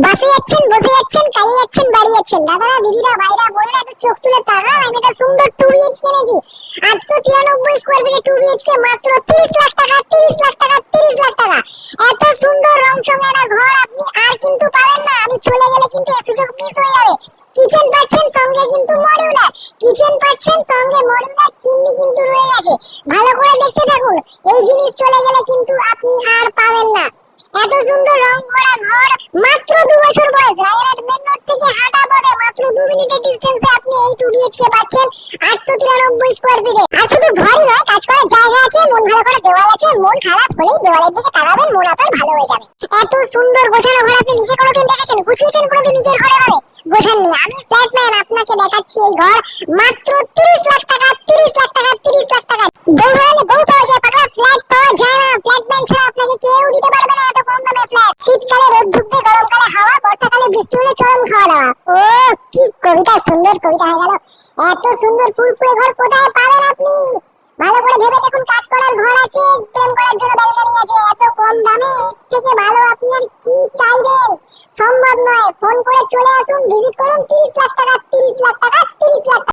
বাসে যাচ্ছেন, বসে যাচ্ছেন, কাজে যাচ্ছেন, বাড়ি যাচ্ছেন, দাদারা, দিদিরা, ভাইরা, বোনেরা, একটু চোখ তুলে তাকান। আমি একটা সুন্দর 2 BHK কিনেছি। 893 স্কয়ার ফিটের 2 BHK, মাত্র 30 লাখ টাকা, 30 লাখ টাকা, 30 লাখ টাকা। এত সুন্দর রং চঙে একটা ঘর আপনি আর কিন্তু পাবেন না। আমি চলে গেলে কিন্তু এই সুযোগ মিস হয়ে যাবে। কিচেন পাচ্ছেন, সঙ্গে কিন্তু মডিউলার কিচেন পাচ্ছেন, সঙ্গে মডিউলার চিমনি কিন্তু রয়ে গেছে। ভালো করে দেখতে থাকুন, এই জিনিস চলে গেলে কিন্তু আপনি আর পাবেন না। এত সুন্দর রং করা ঘর, মাত্র 2 বছর বয়স, রায়গঞ্জ মেন রোড থেকে হাঁটা পথে মাত্র 2 মিনিটের ডিস্টেন্সে আপনি এই 2 BHK পাচ্ছেন 893 স্কয়ার ফিটে। আর শুধু ঘরই নয়, কাজ করার জায়গা আছে, মন ভালো করে দেওয়াল আছে। মন খারাপ হলেই দেওয়ালের দিকে তাকাবেন, মন আপনার ভালো হয়ে যাবে। এত সুন্দর গোছানো ঘর আপনি নিচে কোনোদিন দেখেছেন? গুছিয়েছেন কোনোদিন নিজের ঘরে ভাবে? গোছাননি। আমি ফ্ল্যাটম্যান, আপনাকে দেখাচ্ছি এই ঘর মাত্র 30 লাখ টাকা, 30 লাখ টাকা, 30 লাখ টাকা। বউ হারালে বউ পাওয়া যায়, পাগলা, ফ্ল্যাট পাওয়া যায় না। ফ্ল্যাটম্যান ছাড়া আপনাকে কেউ দিতে পারবে না এত কম দামে ফ্ল্যাট। শীতকালে রোদ ঢুকবে, গরমকালে হাওয়া, বর্ষাকালে বৃষ্টি হলে চরম খাওয়া দাওয়া। ও কি কবিতা, সুন্দর কবিতা হয়ে গেল। এত সুন্দর ফুলফুলে ঘর কোথায় পাবেন আপনি? ভালো করে ভেবে দেখুন, কাজ করার ঘর আছে, প্রেম করার জন্য ব্যালকনি আছে। এত কম দামে এর থেকে ভালো আপনি আর কি চাইবেন? সম্ভব নয়। ফোন করে চলে আসুন, ভিজিট করুন। 30 লাখ টাকা, 30 লাখ টাকা, 30 লাখ টাকা।